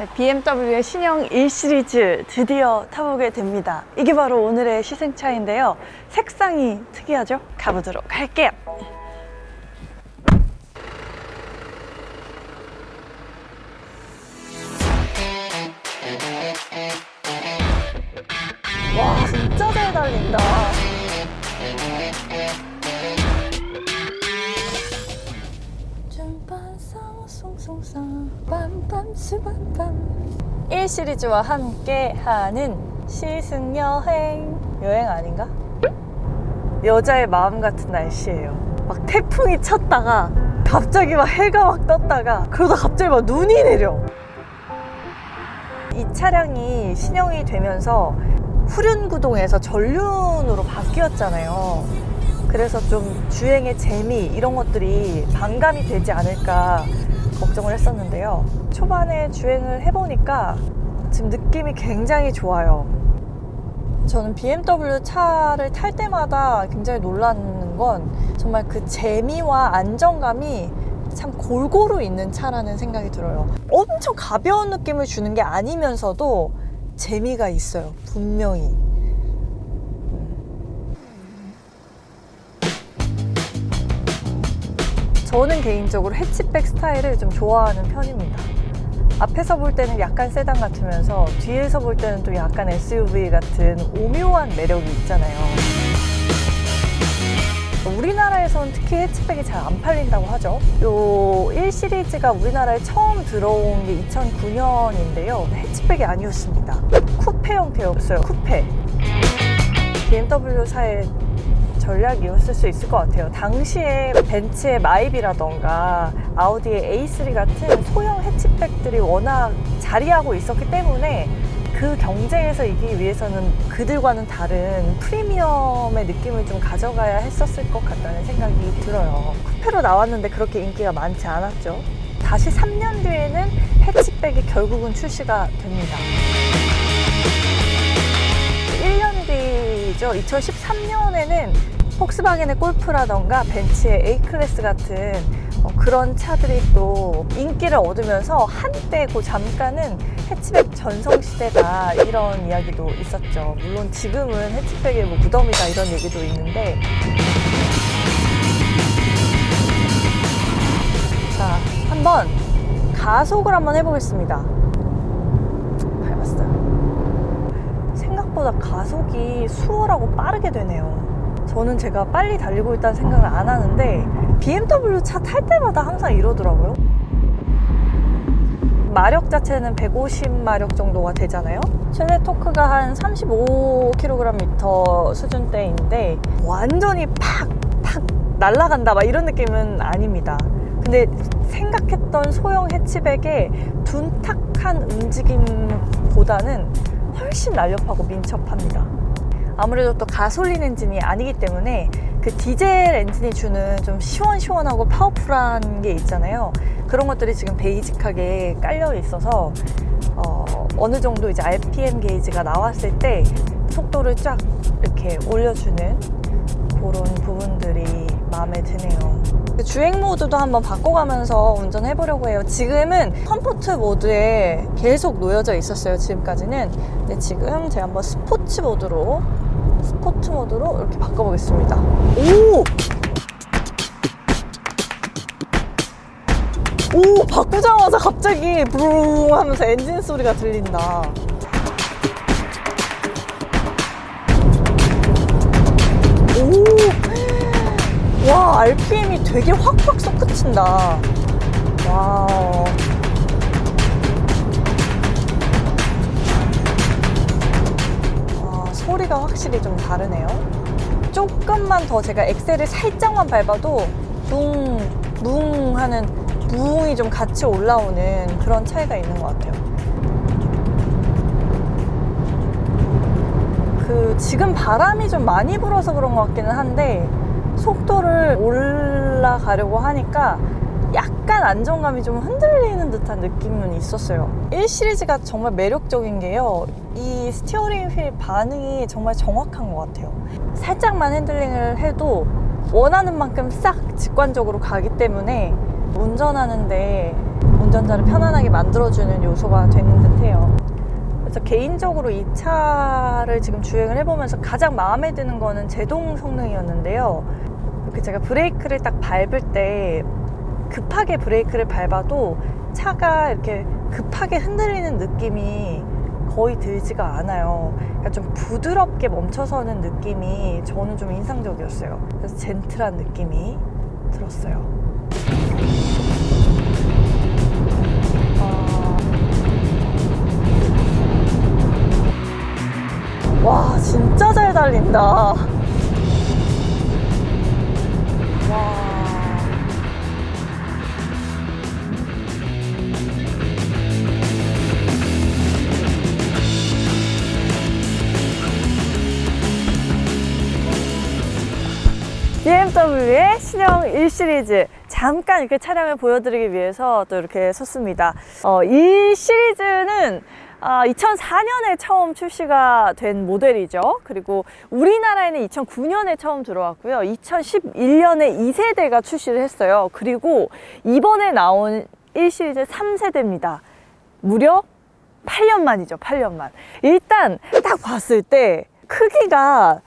네, BMW의 신형 1 시리즈 드디어 타보게 됩니다. 이게 바로 오늘의 시승차인데요. 색상이 특이하죠? 가보도록 할게요. 와, 진짜 잘 달린다. 빰빰수밤밤 1 시리즈와 함께하는 시승여행. 여행 아닌가? 여자의 마음 같은 날씨예요. 막 태풍이 쳤다가 갑자기 막 해가 막 떴다가 그러다 갑자기 막 눈이 내려. 이 차량이 신형이 되면서 후륜구동에서 전륜으로 바뀌었잖아요. 그래서 좀 주행의 재미 이런 것들이 반감이 되지 않을까 걱정을 했었는데요. 초반에 주행을 해보니까 지금 느낌이 굉장히 좋아요. 저는 BMW 차를 탈 때마다 굉장히 놀라는 건 정말 그 재미와 안정감이 참 골고루 있는 차라는 생각이 들어요. 엄청 가벼운 느낌을 주는 게 아니면서도 재미가 있어요, 분명히. 저는 개인적으로 해치백 스타일을 좀 좋아하는 편입니다. 앞에서 볼 때는 약간 세단 같으면서 뒤에서 볼 때는 또 약간 SUV 같은 오묘한 매력이 있잖아요. 우리나라에서는 특히 해치백이 잘 안 팔린다고 하죠. 요 1 시리즈가 우리나라에 처음 들어온 게 2009년인데요. 해치백이 아니었습니다. 쿠페 형태였어요. 쿠페. BMW사의 전략이었을 수 있을 것 같아요. 당시에 벤츠의 마이비라던가 아우디의 A3 같은 소형 해치백들이 워낙 자리하고 있었기 때문에 그 경쟁에서 이기기 위해서는 그들과는 다른 프리미엄의 느낌을 좀 가져가야 했었을 것 같다는 생각이 들어요. 쿠페로 나왔는데 그렇게 인기가 많지 않았죠. 다시 3년 뒤에는 해치백이 결국은 출시가 됩니다. 1년 뒤죠. 2013년에는 폭스바겐의 골프라던가 벤츠의 A클래스 같은 그런 차들이 또 인기를 얻으면서 한때 그 잠깐은 해치백 전성시대다 이런 이야기도 있었죠. 물론 지금은 해치백의 뭐 무덤이다 이런 얘기도 있는데, 자, 한번 가속을 한번 해보겠습니다. 밟았어요. 생각보다 가속이 수월하고 빠르게 되네요. 저는 제가 빨리 달리고 있다는 생각을 안 하는데 BMW 차 탈 때마다 항상 이러더라고요. 마력 자체는 150마력 정도가 되잖아요. 최대 토크가 한 35kgm 수준대인데 완전히 팍 날아간다 막 이런 느낌은 아닙니다. 근데 생각했던 소형 해치백의 둔탁한 움직임보다는 훨씬 날렵하고 민첩합니다. 아무래도 또 가솔린 엔진이 아니기 때문에 그 디젤 엔진이 주는 좀 시원시원하고 파워풀한 게 있잖아요. 그런 것들이 지금 베이직하게 깔려 있어서 어느 정도 이제 RPM 게이지가 나왔을 때 속도를 쫙 이렇게 올려주는 그런 부분들이 마음에 드네요. 주행 모드도 한번 바꿔가면서 운전해보려고 해요. 지금은 컴포트 모드에 계속 놓여져 있었어요, 지금까지는. 근데 지금 제가 한번 스포츠 모드로 이렇게 바꿔보겠습니다. 오! 바꾸자마자 갑자기 브루웅 하면서 엔진 소리가 들린다. 오! 와, RPM이 되게 확확 솟구친다. 와우. 소리가 확실히 좀 다르네요. 조금만 더 제가 엑셀을 살짝만 밟아도 뭉 하는 부응이 좀 같이 올라오는 그런 차이가 있는 것 같아요. 지금 바람이 좀 많이 불어서 그런 것 같기는 한데 속도를 올라가려고 하니까 약간 안정감이 좀 흔들리는 듯한 느낌은 있었어요. 1 시리즈가 정말 매력적인 게요, 이 스티어링 휠 반응이 정말 정확한 것 같아요. 살짝만 핸들링을 해도 원하는 만큼 싹 직관적으로 가기 때문에 운전하는데 운전자를 편안하게 만들어주는 요소가 되는 듯해요. 그래서 개인적으로 이 차를 지금 주행을 해보면서 가장 마음에 드는 거는 제동 성능이었는데요. 이렇게 제가 브레이크를 딱 밟을 때 급하게 브레이크를 밟아도 차가 이렇게 급하게 흔들리는 느낌이 거의 들지가 않아요. 그러니까 좀 부드럽게 멈춰서는 느낌이 저는 좀 인상적이었어요. 그래서 젠틀한 느낌이 들었어요. 와, 진짜 잘 달린다. 와. BMW의 신형 1 시리즈 잠깐 이렇게 차량을 보여드리기 위해서 또 이렇게 섰습니다. 이 시리즈는 2004년에 처음 출시가 된 모델이죠. 그리고 우리나라에는 2009년에 처음 들어왔고요. 2011년에 2세대가 출시를 했어요. 그리고 이번에 나온 1 시리즈 3세대입니다. 무려 8년 만이죠. 8년 만. 일단 딱 봤을 때 크기가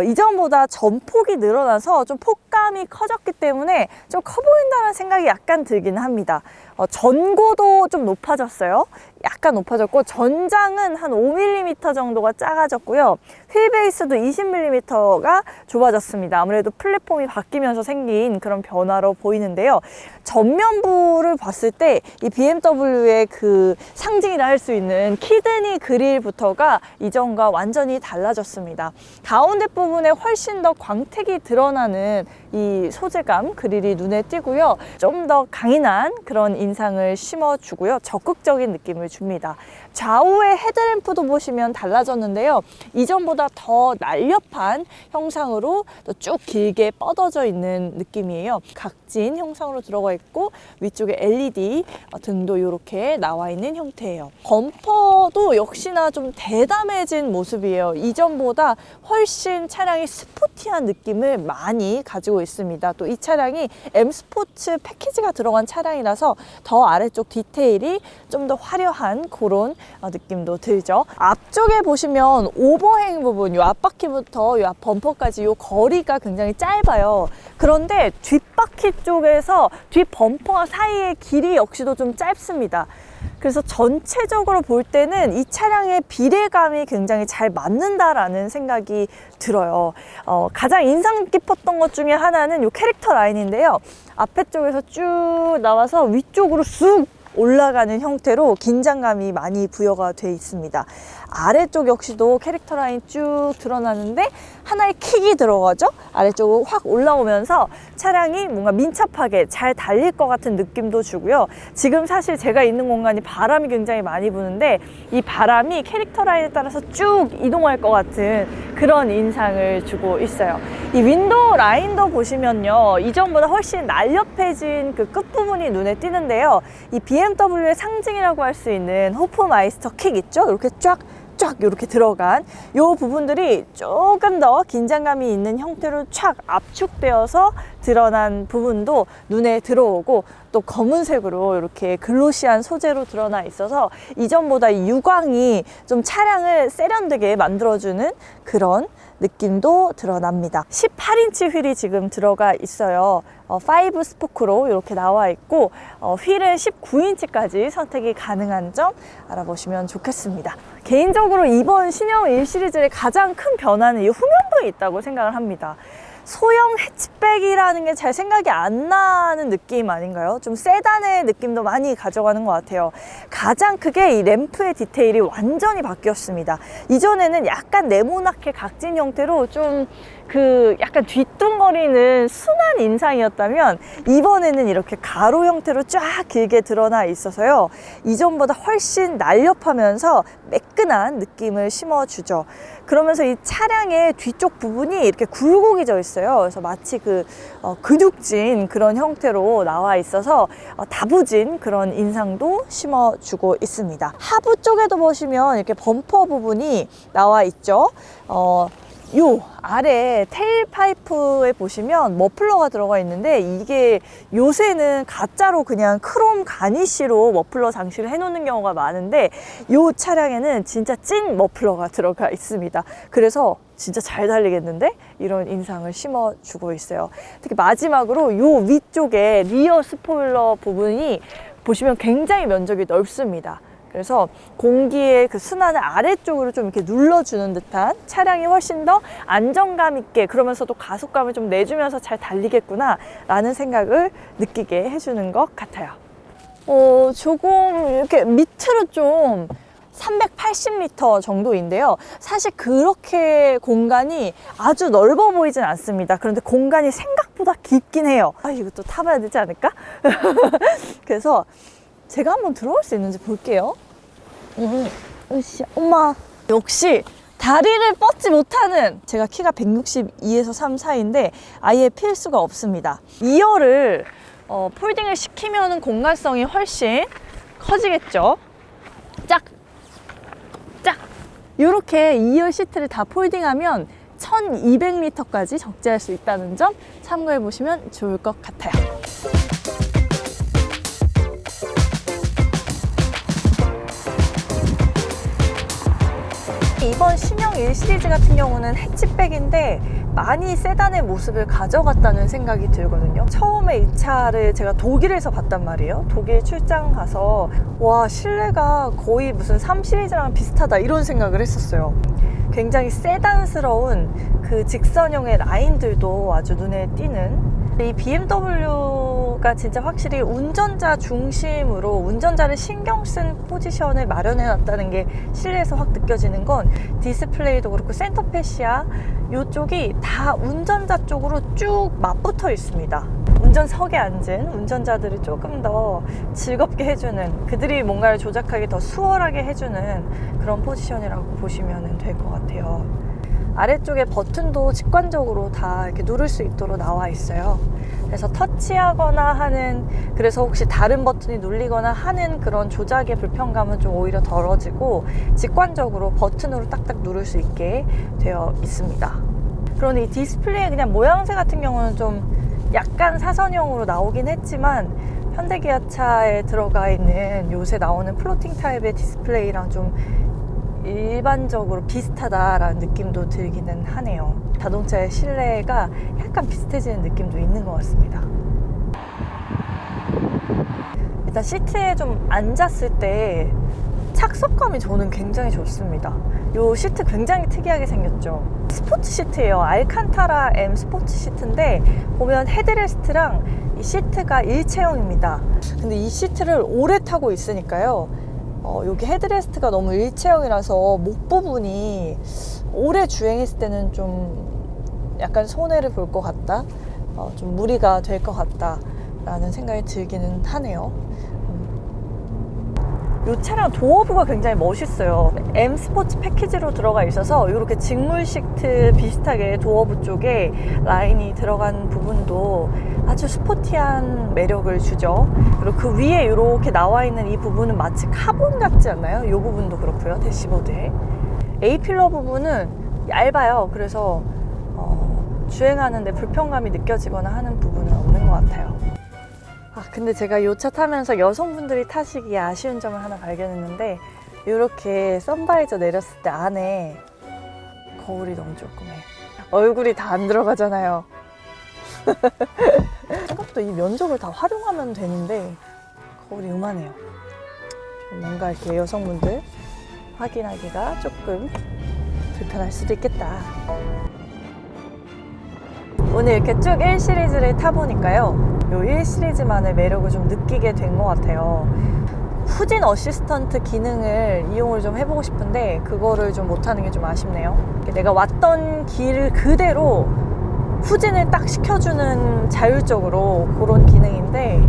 이전보다 전폭이 늘어나서 좀 폭감이 커졌기 때문에 좀 커 보인다는 생각이 약간 들긴 합니다. 전고도 좀 높아졌어요. 약간 높아졌고 전장은 한 5mm 정도가 작아졌고요. 휠베이스도 20mm가 좁아졌습니다. 아무래도 플랫폼이 바뀌면서 생긴 그런 변화로 보이는데요. 전면부를 봤을 때 이 BMW의 그 상징이라 할 수 있는 키드니 그릴부터가 이전과 완전히 달라졌습니다. 가운데 부분에 훨씬 더 광택이 드러나는 이 소재감 그릴이 눈에 띄고요. 좀 더 강인한 그런 인상을 심어주고요. 적극적인 느낌을 줍니다. 좌우의 헤드램프도 보시면 달라졌는데요. 이전보다 더 날렵한 형상으로 쭉 길게 뻗어져 있는 느낌이에요. 각진 형상으로 들어가 있고 위쪽에 LED 등도 이렇게 나와 있는 형태예요. 범퍼도 역시나 좀 대담해진 모습이에요. 이전보다 훨씬 차량이 스포티한 느낌을 많이 가지고 있습니다. 또 이 차량이 M 스포츠 패키지가 들어간 차량이라서 더 아래쪽 디테일이 좀 더 화려한 그런 느낌도 들죠. 앞쪽에 보시면 오버행 부분, 이 앞바퀴부터 이 앞 범퍼까지 이 거리가 굉장히 짧아요. 그런데 뒷바퀴 쪽에서 뒷 범퍼 사이의 길이 역시도 좀 짧습니다. 그래서 전체적으로 볼 때는 이 차량의 비례감이 굉장히 잘 맞는다라는 생각이 들어요. 가장 인상 깊었던 것 중에 하나는 이 캐릭터 라인인데요. 앞에 쪽에서 쭉 나와서 위쪽으로 쑥 올라가는 형태로 긴장감이 많이 부여가 돼 있습니다. 아래쪽 역시도 캐릭터 라인 쭉 드러나는데 하나의 킥이 들어가죠. 아래쪽으로 확 올라오면서 차량이 뭔가 민첩하게 잘 달릴 것 같은 느낌도 주고요. 지금 사실 제가 있는 공간이 바람이 굉장히 많이 부는데 이 바람이 캐릭터 라인에 따라서 쭉 이동할 것 같은 그런 인상을 주고 있어요. 이 윈도우 라인도 보시면요, 이전보다 훨씬 날렵해진 그 끝부분이 눈에 띄는데요. 이 BMW의 상징이라고 할 수 있는 호프마이스터 킥 있죠? 이렇게 쫙 이렇게 들어간 이 부분들이 조금 더 긴장감이 있는 형태로 촥 압축되어서 드러난 부분도 눈에 들어오고, 또 검은색으로 이렇게 글로시한 소재로 드러나 있어서 이전보다 이 유광이 좀 차량을 세련되게 만들어주는 그런 느낌도 드러납니다. 18인치 휠이 지금 들어가 있어요. 5 스포크로 이렇게 나와 있고 휠은 19인치까지 선택이 가능한 점 알아보시면 좋겠습니다. 개인적으로 이번 신형 1 시리즈의 가장 큰 변화는 이 후면부에 있다고 생각을 합니다. 소형 해치백이라는 게 잘 생각이 안 나는 느낌 아닌가요? 좀 세단의 느낌도 많이 가져가는 것 같아요. 가장 크게 이 램프의 디테일이 완전히 바뀌었습니다. 이전에는 약간 네모나게 각진 형태로 좀 약간 뒤뚱거리는 순한 인상이었다면 이번에는 이렇게 가로 형태로 쫙 길게 드러나 있어서요. 이전보다 훨씬 날렵하면서 매끈한 느낌을 심어주죠. 그러면서 이 차량의 뒤쪽 부분이 이렇게 굴곡이 져 있어요. 그래서 마치 근육진 그런 형태로 나와 있어서 다부진 그런 인상도 심어주고 있습니다. 하부 쪽에도 보시면 이렇게 범퍼 부분이 나와 있죠. 요 아래 테일 파이프에 보시면 머플러가 들어가 있는데 이게 요새는 가짜로 그냥 크롬 가니쉬로 머플러 장식을 해 놓는 경우가 많은데 요 차량에는 진짜 찐 머플러가 들어가 있습니다. 그래서 진짜 잘 달리겠는데? 이런 인상을 심어주고 있어요. 특히 마지막으로 요 위쪽에 리어 스포일러 부분이 보시면 굉장히 면적이 넓습니다. 그래서 공기의 그 순환을 아래쪽으로 좀 이렇게 눌러주는 듯한, 차량이 훨씬 더 안정감 있게, 그러면서도 가속감을 좀 내주면서 잘 달리겠구나 라는 생각을 느끼게 해주는 것 같아요. 조금 이렇게 밑으로 좀 380m 정도인데요. 사실 그렇게 공간이 아주 넓어 보이진 않습니다. 그런데 공간이 생각보다 깊긴 해요. 이것도 타봐야 되지 않을까? 그래서 제가 한번 들어올 수 있는지 볼게요. 으쌰, 엄마. 역시 다리를 뻗지 못하는, 제가 키가 162에서 3 사이인데 아예 필수가 없습니다. 2열을 폴딩을 시키면 공간성이 훨씬 커지겠죠. 짝! 짝! 이렇게 2열 시트를 다 폴딩하면 1200리터까지 적재할 수 있다는 점 참고해 보시면 좋을 것 같아요. 이번 신형 1 시리즈 같은 경우는 해치백인데 많이 세단의 모습을 가져갔다는 생각이 들거든요. 처음에 이 차를 제가 독일에서 봤단 말이에요. 독일 출장 가서 와, 실내가 거의 무슨 3 시리즈랑 비슷하다 이런 생각을 했었어요. 굉장히 세단스러운 그 직선형의 라인들도 아주 눈에 띄는, 이 BMW가 진짜 확실히 운전자 중심으로 운전자를 신경 쓴 포지션을 마련해 놨다는 게 실내에서 확 느껴지는 건, 디스플레이도 그렇고 센터 패시아 이쪽이 다 운전자 쪽으로 쭉 맞붙어 있습니다. 운전석에 앉은 운전자들을 조금 더 즐겁게 해주는, 그들이 뭔가를 조작하기 더 수월하게 해주는 그런 포지션이라고 보시면 될 것 같아요. 아래쪽에 버튼도 직관적으로 다 이렇게 누를 수 있도록 나와 있어요. 그래서 터치하거나 하는, 그래서 혹시 다른 버튼이 눌리거나 하는 그런 조작의 불편감은 좀 오히려 덜어지고 직관적으로 버튼으로 딱딱 누를 수 있게 되어 있습니다. 그런데 이 디스플레이의 그냥 모양새 같은 경우는 좀 약간 사선형으로 나오긴 했지만 현대기아차에 들어가 있는 요새 나오는 플로팅 타입의 디스플레이랑 좀 일반적으로 비슷하다라는 느낌도 들기는 하네요. 자동차의 실내가 약간 비슷해지는 느낌도 있는 것 같습니다. 일단 시트에 좀 앉았을 때 착석감이 저는 굉장히 좋습니다. 이 시트 굉장히 특이하게 생겼죠. 스포츠 시트예요. 알칸타라 M 스포츠 시트인데 보면 헤드레스트랑 이 시트가 일체형입니다. 근데 이 시트를 오래 타고 있으니까요, 여기 헤드레스트가 너무 일체형이라서 목 부분이 오래 주행했을 때는 좀 약간 손해를 볼 것 같다, 좀 무리가 될 것 같다 라는 생각이 들기는 하네요. 이 차량 도어부가 굉장히 멋있어요. M 스포츠 패키지로 들어가 있어서 이렇게 직물 시트 비슷하게 도어부 쪽에 라인이 들어간 부분도 아주 스포티한 매력을 주죠. 그리고 그 위에 이렇게 나와 있는 이 부분은 마치 카본 같지 않나요? 이 부분도 그렇고요. 대시보드에 A필러 부분은 얇아요. 그래서 주행하는데 불편감이 느껴지거나 하는 부분은 없는 것 같아요. 근데 제가 이 차 타면서 여성분들이 타시기에 아쉬운 점을 하나 발견했는데, 이렇게 선바이저 내렸을 때 안에 거울이 너무 조그매. 얼굴이 다 안 들어가잖아요. 생각보다 이 면적을 다 활용하면 되는데 거울이 요만해요. 뭔가 이렇게 여성분들 확인하기가 조금 불편할 수도 있겠다. 오늘 이렇게 쭉 1 시리즈를 타보니까요, 요 1 시리즈만의 매력을 좀 느끼게 된 것 같아요. 후진 어시스턴트 기능을 이용을 좀 해보고 싶은데 그거를 좀 못하는 게 좀 아쉽네요. 내가 왔던 길 그대로 후진을 딱 시켜주는 자율적으로 그런 기능인데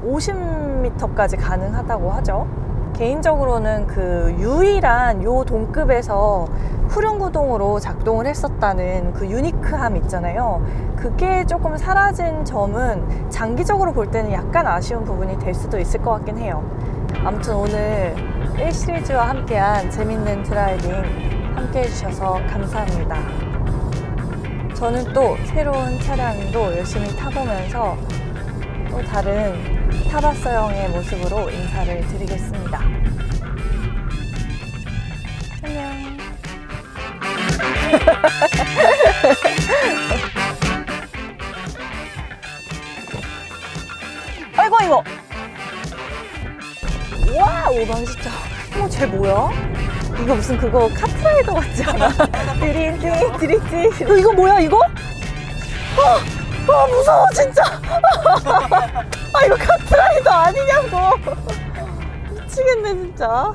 50m까지 가능하다고 하죠. 개인적으로는 그 유일한 요 동급에서 후륜구동으로 작동을 했었다는 그 유니크함 있잖아요. 그게 조금 사라진 점은 장기적으로 볼 때는 약간 아쉬운 부분이 될 수도 있을 것 같긴 해요. 아무튼 오늘 1 시리즈와 함께한 재밌는 드라이빙 함께 해주셔서 감사합니다. 저는 또 새로운 차량도 열심히 타보면서 또 다른 타봤어형의 모습으로 인사를 드리겠습니다. 안녕. 아이고 이거. 와, 오방시차. 쟤 뭐야? 이거 무슨 그거 카트라이더 같지 않아? 드린티. 이거 뭐야 이거? 무서워 진짜. 아, 이거 카트라이더 아니냐고. 미치겠네 진짜.